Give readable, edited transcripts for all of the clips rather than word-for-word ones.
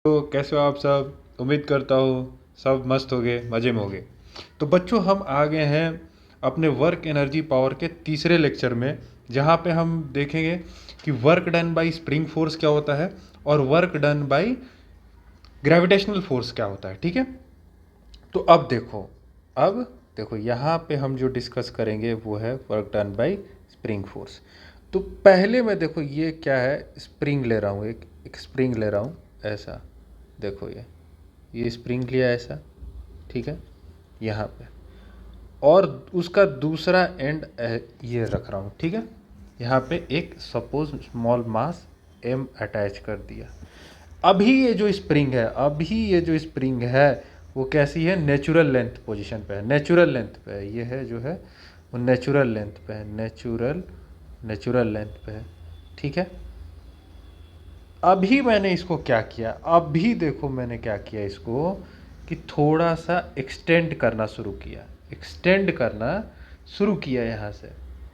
तो कैसे हो आप सब। उम्मीद करता हूँ सब मस्त हो गए, मज़े में हो गए। तो बच्चों, हम आ गए हैं अपने वर्क एनर्जी पावर के तीसरे लेक्चर में, जहाँ पे हम देखेंगे कि work done by spring force क्या होता है और work done by gravitational force क्या होता है। ठीक है, तो अब देखो यहाँ पे हम जो डिस्कस करेंगे वो है work done by spring force. तो पहले मैं देखो ये क्या है, स्प्रिंग ले रहा हूँ, एक स्प्रिंग ले रहा हूँ ऐसा। देखो ये स्प्रिंग लिया ऐसा, ठीक है, यहाँ पे, और उसका दूसरा एंड ये रख रहा हूँ, ठीक है। यहाँ पे एक suppose small mass m attach कर दिया। अभी ये जो स्प्रिंग है वो कैसी है, नेचुरल लेंथ पोजीशन पे है, नेचुरल लेंथ पे है, ये है जो है वो नेचुरल लेंथ पे है, नेचुरल लेंथ पे है, ठीक है। अभी मैंने इसको क्या किया, अभी देखो मैंने क्या किया इसको, कि थोड़ा सा एक्सटेंड करना शुरू किया यहाँ से।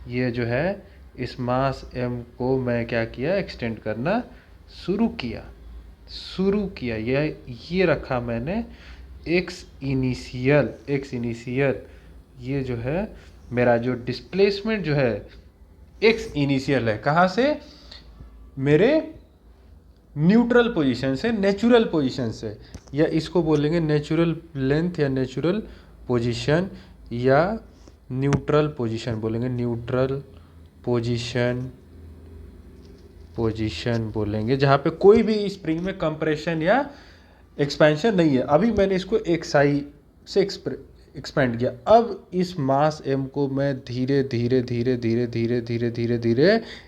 ये जो है इस मास m को मैं क्या किया, एक्सटेंड करना शुरू किया। ये रखा मैंने x इनिशियल। ये जो है मेरा जो डिस्प्लेसमेंट जो है x इनिशियल है, कहाँ से, मेरे न्यूट्रल पोजीशन से, नेचुरल पोजीशन से, या इसको बोलेंगे नेचुरल लेंथ या नेचुरल पोजीशन, या न्यूट्रल पोजीशन बोलेंगे, न्यूट्रल पोजीशन बोलेंगे, जहाँ पे कोई भी स्प्रिंग में कंप्रेशन या एक्सपेंशन नहीं है। अभी मैंने इसको एक्साई से एक्सपेंड किया। अब इस मास m को मैं धीरे धीरे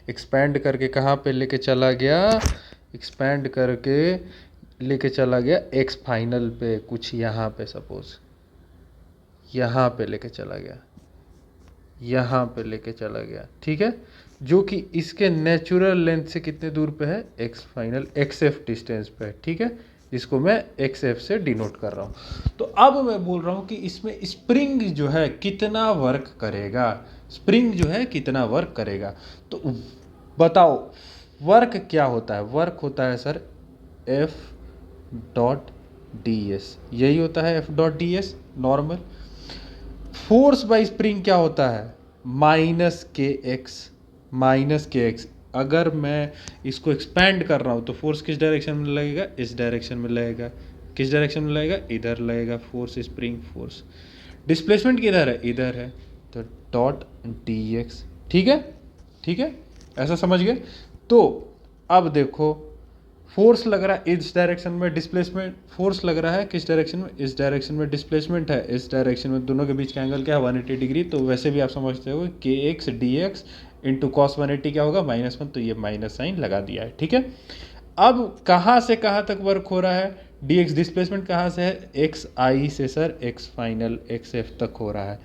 एक्सपेंड करके कहाँ पे लेके चला गया, एक्सपेंड करके लेके चला गया x फाइनल पे, कुछ यहाँ पे सपोज यहाँ पे लेके चला गया, ठीक है, जो कि इसके नेचुरल लेंथ से कितने दूर पे है, x फाइनल xf डिस्टेंस पे है, ठीक है, जिसको मैं xf से डिनोट कर रहा हूँ। तो अब मैं बोल रहा हूँ कि इसमें स्प्रिंग जो है कितना वर्क करेगा, तो बताओ वर्क क्या होता है। वर्क होता है sir F dot D S, यही होता है F dot D S normal. Force by spring क्या होता है, माइनस के एक्स। अगर मैं इसको एक्सपेंड कर रहा हूँ तो फोर्स किस डायरेक्शन में लगेगा, इस डायरेक्शन में लगेगा। किस डायरेक्शन में लगेगा, इधर लगेगा फोर्स, स्प्रिंग फोर्स। डिस्प्लेसमेंट किधर है, इधर है, तो डॉट डी एक्स, ठीक है, ऐसा समझ गए। तो अब देखो फोर्स लग रहा है इस डायरेक्शन में, डिस्प्लेसमेंट फोर्स लग रहा है किस डायरेक्शन में, इस डायरेक्शन में, डिस्प्लेसमेंट है इस डायरेक्शन में, दोनों के बीच का एंगल क्या है 180 डिग्री। तो वैसे भी आप समझते हो के x D x into cos 180 क्या होगा, -1, तो ये माइनस साइन लगा दिया है, ठीक है। अब कहाँ से कहाँ तक वर्क हो रहा है, डी एक्स डिस्प्लेसमेंट कहाँ से है, एक्स आई से sir x final x F तक हो रहा है।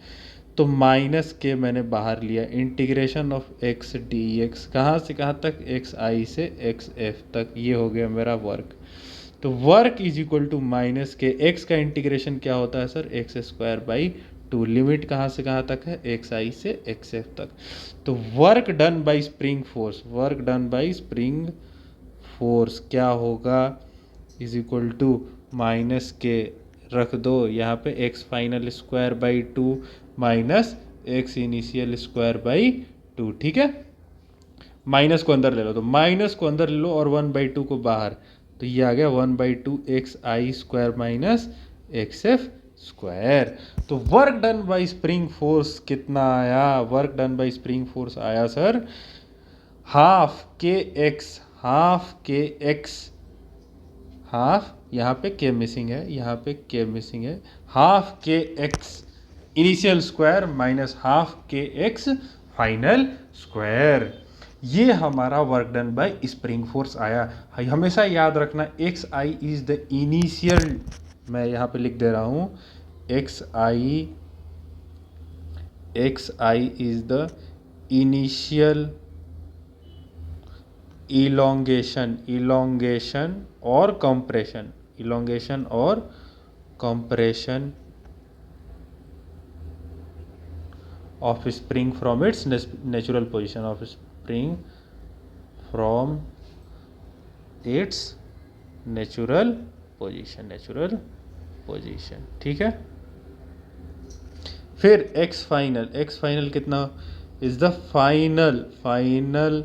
तो माइनस के मैंने बाहर लिया, integration of x D x कहाँ से कहाँ तक, एक्स आई से एक्स एफ तक, ये हो गया मेरा वर्क। तो work is equal to minus K X का इंटीग्रेशन क्या होता है sir, X square by 2, limit कहाँ से कहाँ तक है, एक्स आई से एक्स एफ तक। तो work done by spring force क्या होगा, इज इक्वल टू माइनस के रख दो यहाँ पे, x final square by 2 minus x initial square by 2, ठीक है। माइनस को अंदर ले लो, तो माइनस को अंदर ले लो और 1/2 को बाहर, तो ये आ गया 1/2 X I square minus X F square. तो work done by spring force कितना आया, work done by spring force आया sir half K X, half यहाँ पे के मिसिंग है, half K X initial square minus half K X final square. ये हमारा work done by spring force आया। हमेशा याद रखना X I is the initial, मैं यहाँ पे लिख दे रहा हूँ x I is the initial elongation और compression of spring from its natural position, natural position, natural position, ठीक है। फिर एक्स फाइनल कितना, इज द फाइनल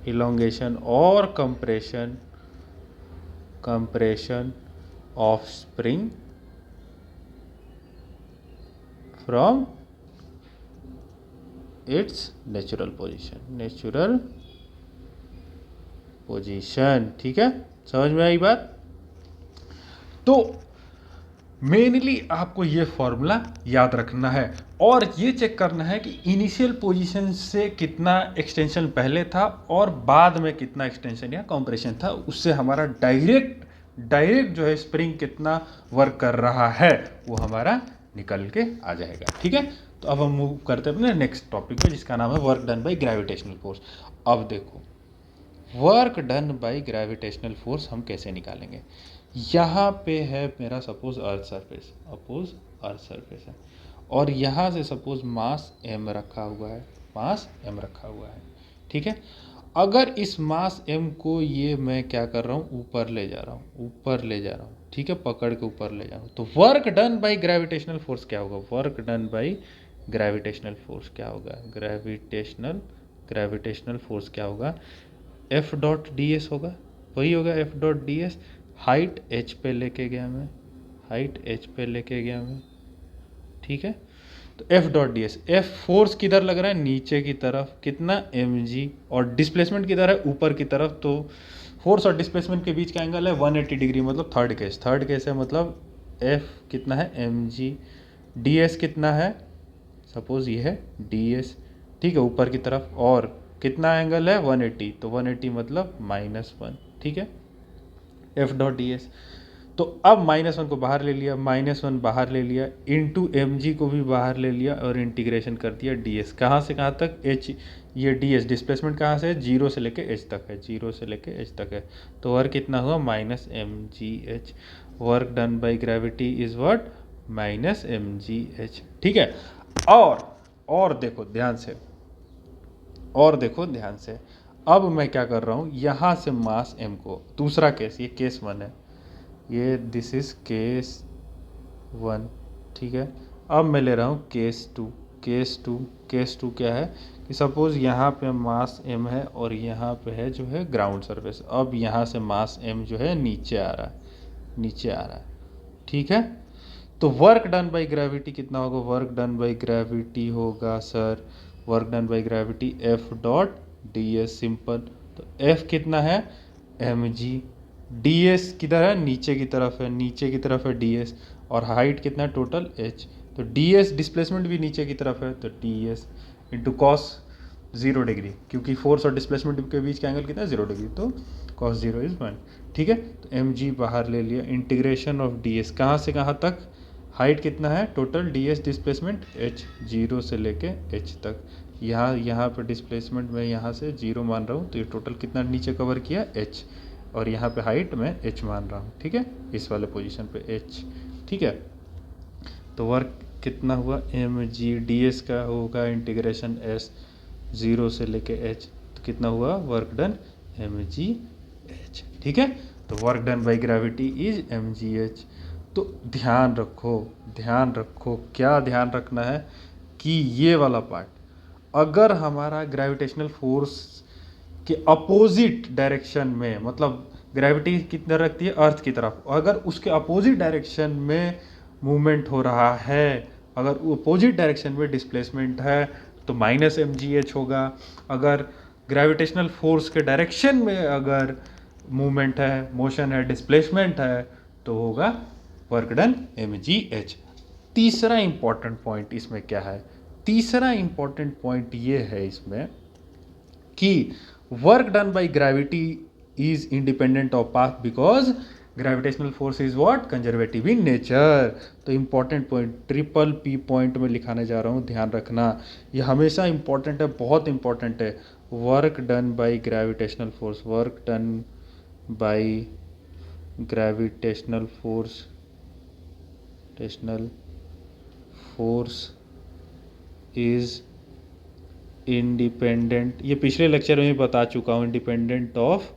इलोंगेशन और compression of spring from its natural position, ठीक है। समझ में आई बात। तो मेनली आपको ये फॉर्मूला याद रखना है और ये चेक करना है कि इनिशियल पोजीशन से कितना एक्सटेंशन पहले था और बाद में कितना एक्सटेंशन या कंप्रेशन था, उससे हमारा डायरेक्ट जो है स्प्रिंग कितना वर्क कर रहा है वो हमारा निकल के आ जाएगा, ठीक है। तो अब हम मूव करते हैं अपने नेक्स्ट टॉपिक पे, जिसका नाम है work done by gravitational force. अब देखो work done by gravitational force हम कैसे निकालेंगे। यहाँ पे है मेरा सपोज अर्थ सरफेस है और यहाँ से सपोज मास m रखा हुआ है, ठीक है। अगर इस मास m को ये मैं क्या कर रहा हूँ, ऊपर ले जा रहा हूँ, ठीक है, पकड़ के ऊपर ले जा रहा हूँ, तो work done by gravitational force क्या होगा, ग्रेविटेशनल फोर्स क्या होगा, एफ डॉट डी एस होगा, वही होगा F dot D S. Height H पे लेके गया मैं, ठीक है। तो F dot D S, F force किधर लग रहा है, नीचे की तरफ, कितना एम जी, और डिस्प्लेसमेंट किधर है, ऊपर की तरफ। तो फोर्स और डिस्प्लेसमेंट के बीच का एंगल है 180 डिग्री, मतलब थर्ड केस है, मतलब एफ कितना है एम जी, डी एस कितना है, सपोज ये है डी एस, ठीक है, ऊपर की तरफ, और कितना एंगल है 180, तो 180 मतलब -1, ठीक है, एफ डॉट डी एस। तो अब -1 को बाहर ले लिया, -1 बाहर ले लिया, इंटू एम जी को भी बाहर ले लिया और इंटीग्रेशन कर दिया डी एस, कहाँ से कहाँ तक, एच, ये डी एस डिस्प्लेसमेंट कहाँ से है, जीरो से लेके एच तक है, तो वर्क कितना हुआ -mgh। Work done by gravity is what, -mgh, ठीक है। और देखो ध्यान से, अब मैं क्या कर रहा हूँ, यहाँ से मास m को, दूसरा केस, ये केस 1 है, ये दिस इज केस 1, ठीक है। अब मैं ले रहा हूँ केस 2 क्या है कि सपोज यहाँ पे मास m है और यहाँ पे है जो है ग्राउंड सरफेस। अब यहाँ से मास m जो है नीचे आ रहा है, ठीक है। तो वर्क डन बाय ग्रेविटी कितना होगा, वर्क डन बाय ग्रेविटी होगा sir, work done by gravity F dot D S, simple. तो एफ कितना है एम जी, डी एस किधर है, नीचे की तरफ है डी एस, और हाइट कितना है टोटल एच, तो डी एस डिस्प्लेसमेंट भी नीचे की तरफ है, तो D S into cos 0 degree, क्योंकि फोर्स और डिस्प्लेसमेंट के बीच का एंगल कितना है 0 डिग्री, तो कॉस 0 इज 1, ठीक है। तो एम जी बाहर ले लिया, इंटीग्रेशन ऑफ डी एस, कहाँ से कहाँ तक, हाइट कितना है total, D S displacement H, 0 से लेके एच तक, यहाँ पर डिस्प्लेसमेंट मैं यहाँ से 0 मान रहा हूँ, तो ये टोटल कितना नीचे कवर किया एच, और यहाँ पे हाइट मैं एच मान रहा हूँ, ठीक है, इस वाले पोजीशन पे एच, ठीक है। तो वर्क कितना हुआ एम जी, डी एस का होगा इंटीग्रेशन एस, 0 से लेके एच, तो कितना हुआ work done M G H, ठीक है। तो work done by gravity is M G H. तो ध्यान रखो, क्या ध्यान रखना है कि ये वाला पार्ट, अगर हमारा ग्रेविटेशनल फोर्स के अपोजिट डायरेक्शन में, मतलब ग्रेविटी कितना रखती है अर्थ की तरफ, अगर उसके अपोजिट डायरेक्शन में मूवमेंट हो रहा है, अगर अपोजिट डायरेक्शन में डिस्प्लेसमेंट है, तो -mgh होगा। अगर ग्रेविटेशनल फोर्स के डायरेक्शन में अगर मूवमेंट है, मोशन है, डिस्प्लेसमेंट है, तो होगा वर्क डन mgh। तीसरा इंपॉर्टेंट पॉइंट इसमें क्या है, तीसरा इंपॉर्टेंट पॉइंट ये है इसमें कि work done by gravity is independent of path because gravitational force is what, conservative in nature. तो important point, triple P point में लिखाने जा रहा हूँ, ध्यान रखना, ये हमेशा इंपॉर्टेंट है, बहुत इंपॉर्टेंट है। Work done by gravitational force, work done by gravitational force, is independent, ये पिछले लेक्चर में भी बता चुका हूँ, independent of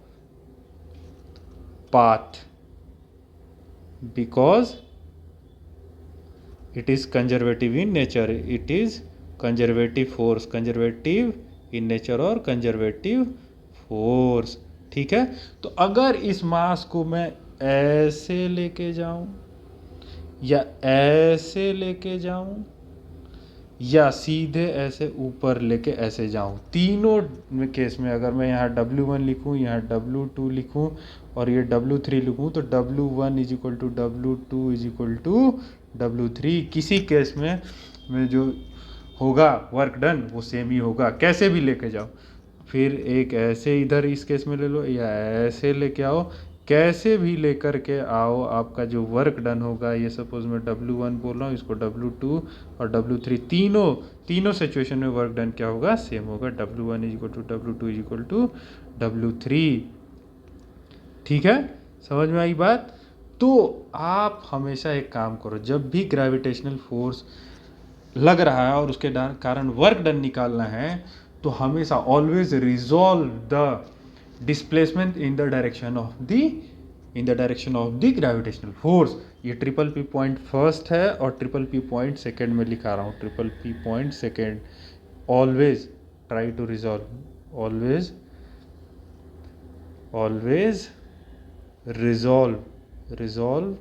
path because it is conservative in nature, it is conservative force, conservative in nature और कंजर्वेटिव फोर्स। ठीक है, तो अगर इस मास को मैं ऐसे लेके जाऊं या ऐसे लेके जाऊं या सीधे ऐसे ऊपर लेके ऐसे जाऊं, तीनों केस में अगर मैं यहाँ W1 लिखूं, यहाँ W2 लिखूं और ये W3 लिखूं, तो W1 is equal to W2 is equal to W3, किसी केस में जो होगा वर्क डन वो सेम ही होगा, कैसे भी लेके जाओ। फिर एक ऐसे इधर इस केस में ले लो या ऐसे लेके आओ, कैसे भी लेकर के आओ, आपका जो वर्क डन होगा, ये सपोज मैं W1 बोल रहा हूँ, इसको W2 और W3, तीनों सिचुएशन में वर्क डन क्या होगा, सेम होगा, W1 is equal to W2 is equal to W3। ठीक है, समझ में आई बात। तो आप हमेशा एक काम करो, जब भी ग्रेविटेशनल फोर्स लग रहा है और उसके कारण वर्क डन निकालना है, तो हमेशा always resolve the displacement in the direction of the gravitational force. ये ट्रिपल पी पॉइंट फर्स्ट है और ट्रिपल पी पॉइंट सेकेंड में लिखा रहा हूँ, triple P point second. Always try to resolve, always resolve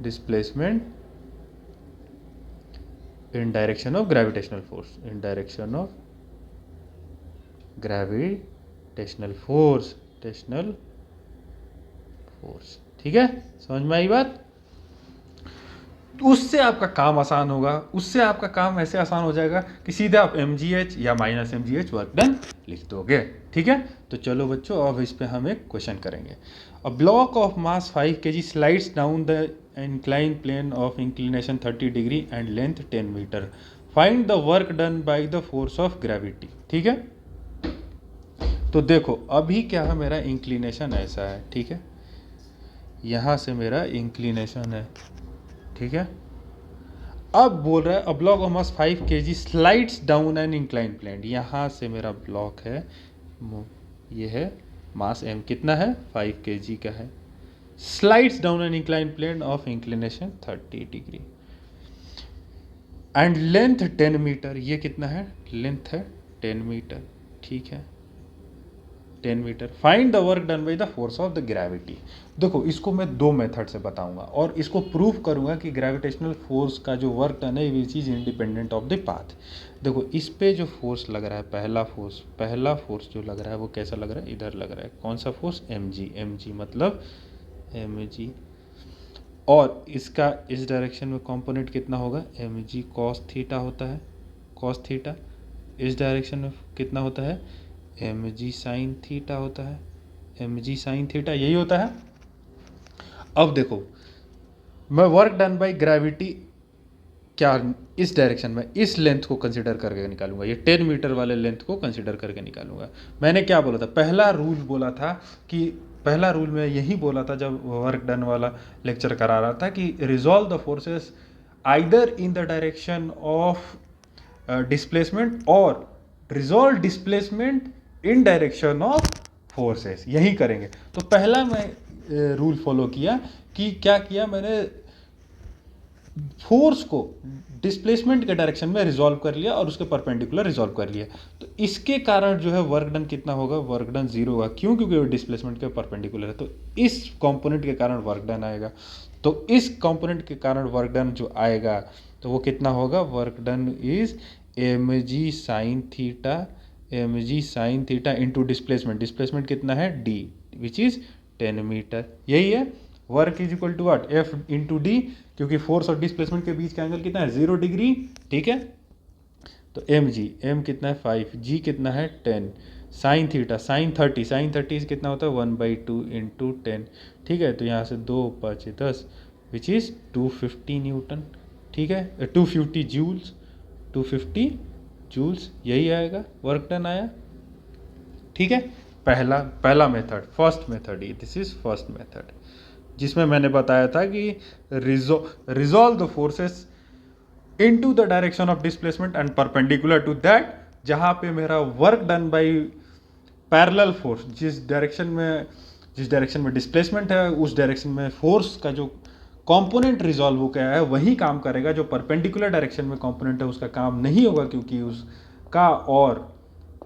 displacement in direction of gravitational force, in direction of gravitational force, ठीक है, समझ में आई बात। उससे आपका काम आसान होगा, उससे आपका काम ऐसे आसान हो जाएगा कि सीधे आप mgh या माइनस mgh वर्क डन लिख दोगे। ठीक है, तो चलो बच्चों अब इस पे हम एक क्वेश्चन करेंगे। अ block of mass 5 kg slides down the inclined plane of inclination 30 degree and length 10 meter. Find the work done by the force of gravity. ठीक है, तो देखो अभी क्या है, मेरा इंक्लिनेशन ऐसा है, ठीक है, यहाँ से मेरा इंक्लिनेशन है, ठीक है। अब बोल रहा है a block of mass 5 kg slides down an incline plane, यहाँ से मेरा ब्लॉक है, ये है मास m कितना है, 5 kg का है, slides down an incline plane of inclination 30 degree and length 10 metre, ये कितना है, लेंथ है 10 मीटर, ठीक है, 10 metre. Find the work done by the force of the gravity. देखो इसको मैं दो मेथड से बताऊंगा और इसको प्रूव करूंगा कि ग्रेविटेशनल फोर्स का जो वर्क डन है which is independent of the path. देखो इस पे जो फोर्स लग रहा है, पहला फोर्स जो लग रहा है वो कैसा लग रहा है, इधर लग रहा है, कौन सा फोर्स, mg मतलब mg, और इसका इस डायरेक्शन में कंपोनेंट कितना होगा, mg cos थीटा होता है, cos थीटा, इस डायरेक्शन में कितना होता है, mg sin थीटा होता है, mg sin थीटा, यही होता है। अब देखो मैं वर्क डन बाय ग्रेविटी क्या इस डायरेक्शन में इस लेंथ को कंसिडर करके निकालूंगा, ये 10 मीटर वाले लेंथ को कंसिडर करके निकालूंगा। मैंने क्या बोला था, पहला रूल में यही बोला था जब वर्क डन वाला लेक्चर करा रहा था कि resolve the forces either in the direction of displacement और resolve displacement in direction of forces, यही करेंगे। तो पहला मैं रूल फॉलो किया कि क्या किया मैंने, फोर्स को डिस्प्लेसमेंट के डायरेक्शन में रिजॉल्व कर लिया और उसके परपेंडिकुलर रिजॉल्व कर लिया, तो इसके कारण जो है वर्क डन कितना होगा, वर्क डन 0 होगा, क्यों, क्योंकि वो डिस्प्लेसमेंट के परपेंडिकुलर है, तो इस कंपोनेंट के कारण वर्क डन आएगा। तो इस कंपोनेंट के कारण वर्क डन जो आएगा तो वो कितना होगा, work done is mg sin theta into displacement कितना है, d विच इज 10 मीटर, यही है। Work is equal to what, F into D, क्योंकि फोर्स और डिस्प्लेसमेंट के बीच का एंगल कितना है, 0 डिग्री, ठीक है। तो m कितना है 5, g कितना है 10, साइन थीटा sin 30 कितना होता है 1/2 इंटू 10, ठीक है। तो यहाँ से 2 5 10 विच इज 250 न्यूटन, ठीक है, 250 जूल्स, यही आएगा, वर्क डन आया, ठीक है। पहला method, first method, this is first method, जिसमें मैंने बताया था कि resolve the forces into the direction of displacement and perpendicular to that, जहाँ पे मेरा work done by parallel force, जिस डायरेक्शन में डिस्प्लेसमेंट है उस डायरेक्शन में फोर्स का जो कंपोनेंट रिजॉल्व हो गया है वही काम करेगा। जो परपेंडिकुलर डायरेक्शन में कंपोनेंट है उसका काम नहीं होगा, क्योंकि उसका और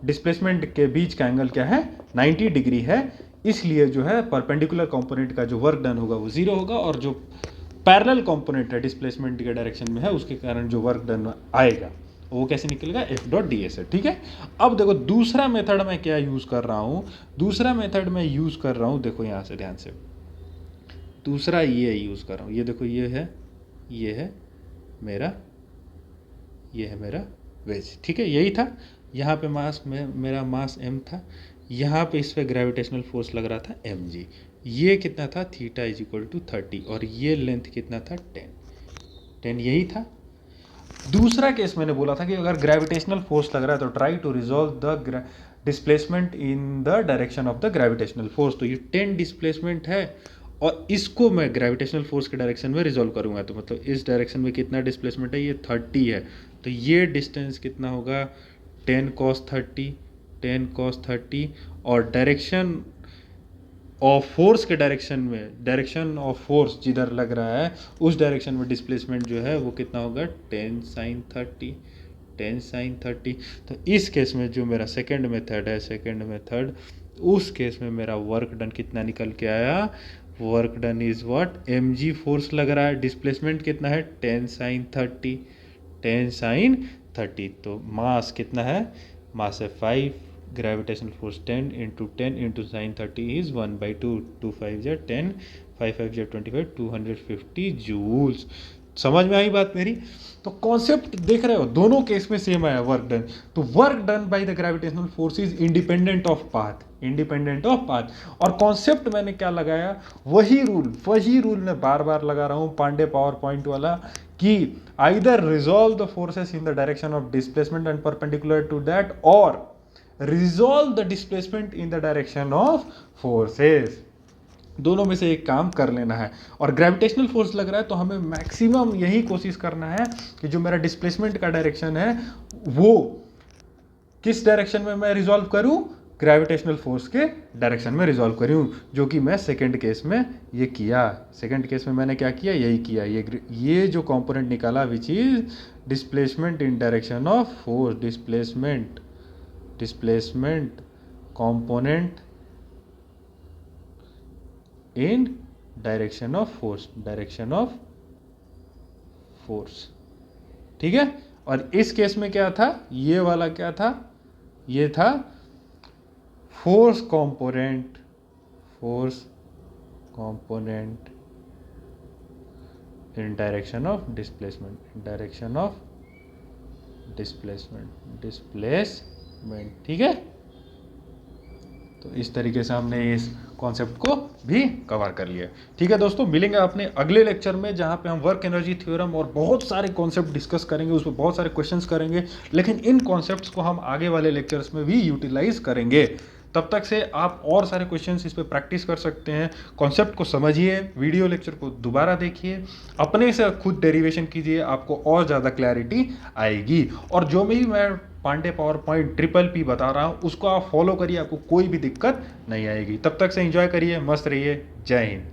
डिस्प्लेसमेंट के बीच का एंगल क्या है, 90 डिग्री है। इसलिए जो है परपेंडिकुलर कंपोनेंट का जो वर्क डन होगा वो जीरो होगा, और जो पैरेलल कंपोनेंट है डिस्प्लेसमेंट के डायरेक्शन में है उसके कारण जो वर्क डन आएगा वो कैसे निकलेगा, एफ डॉट डी एस है। ठीक है, अब देखो दूसरा मेथड मैं क्या यूज़ कर रहा हूँ, दूसरा मेथड मैं यूज़ कर रहा हूँ, देखो यहाँ से ध्यान से, दूसरा ये यूज़ कर रहा हूँ, ये देखो ये है मेरा, ये है मेरा वेज। ठीक है, यही था, यहाँ पे मास में मेरा मास m था, यहाँ पे इस पर ग्रेविटेशनल फोर्स लग रहा था mg, ये कितना था, थीटा इज इक्वल टू 30, और ये लेंथ कितना था, 10, यही था। दूसरा केस मैंने बोला था कि अगर ग्रेविटेशनल फोर्स लग रहा है तो try to resolve the displacement in the direction of the gravitational force. तो ये 10 डिस्प्लेसमेंट है और इसको मैं ग्रेविटेशनल फोर्स के डायरेक्शन में रिजॉल्व करूंगा, तो मतलब इस डायरेक्शन में कितना डिस्प्लेसमेंट है, ये 30 है, तो ये डिस्टेंस कितना होगा, 10 cos 30, और डायरेक्शन ऑफ फोर्स के डायरेक्शन में, डायरेक्शन ऑफ फोर्स जिधर लग रहा है उस डायरेक्शन में डिस्प्लेसमेंट जो है वो कितना होगा, 10 sin 30। तो इस केस में जो मेरा सेकेंड मेथड, उस केस में मेरा वर्क डन कितना निकल के आया, work done is what, mg force लग रहा है, डिस्प्लेसमेंट कितना है, 10 sin 30, तो मास कितना है, मास है 5, gravitational force 10 into sine 30 is 1/2, 2 5 या 10, 5 5 या 25, 250 जूल्स। समझ में आई बात मेरी? तो कॉन्सेप्ट देख रहे हो, दोनों केस में सेम आया वर्क डन। तो work done by the gravitational force is independent of path, और कॉन्सेप्ट मैंने क्या लगाया, वही रूल मैं बार बार लगा रहा हूं, पांडे पावर पॉइंट वाला, कि either resolve the forces in the direction of displacement and perpendicular to that, और resolve the displacement in the direction of forces. दोनों में से एक काम कर लेना है। और ग्रेविटेशनल फोर्स लग रहा है तो हमें मैक्सिमम यही कोशिश करना है कि जो मेरा डिस्प्लेसमेंट का डायरेक्शन है वो किस डायरेक्शन में मैं रिजॉल्व करूं, ग्रेविटेशनल फोर्स के डायरेक्शन में रिजॉल्व करूं, जो कि मैं सेकंड केस में ये किया। सेकंड केस में मैंने क्या किया, यही किया, ये जो कंपोनेंट निकाला which is displacement in direction of force, displacement component in direction of force, ठीक है। और इस केस में क्या था, ये वाला क्या था, ये था force component in direction of displacement, ठीक है। तो इस तरीके से हमने इस कॉन्सेप्ट को भी कवर कर लिया। ठीक है दोस्तों, मिलेंगे अपने अगले लेक्चर में जहां पे हम वर्क एनर्जी थ्योरम और बहुत सारे कॉन्सेप्ट डिस्कस करेंगे, उस पर बहुत सारे क्वेश्चंस करेंगे, लेकिन इन कॉन्सेप्ट्स को हम आगे वाले लेक्चर्स में भी यूटिलाइज करेंगे। तब तक से आप और सारे क्वेश्चंस इस पे प्रैक्टिस कर सकते हैं। कॉन्सेप्ट को समझिए, वीडियो लेक्चर को दोबारा देखिए, अपने से खुद डेरिवेशन कीजिए, आपको और ज़्यादा क्लैरिटी आएगी। और जो भी मैं पांडे पावर पॉइंट PPP बता रहा हूँ उसको आप फॉलो करिए, आपको कोई भी दिक्कत नहीं आएगी। तब तक से एंजॉय करिए, मस्त रहिए, जय हिंद।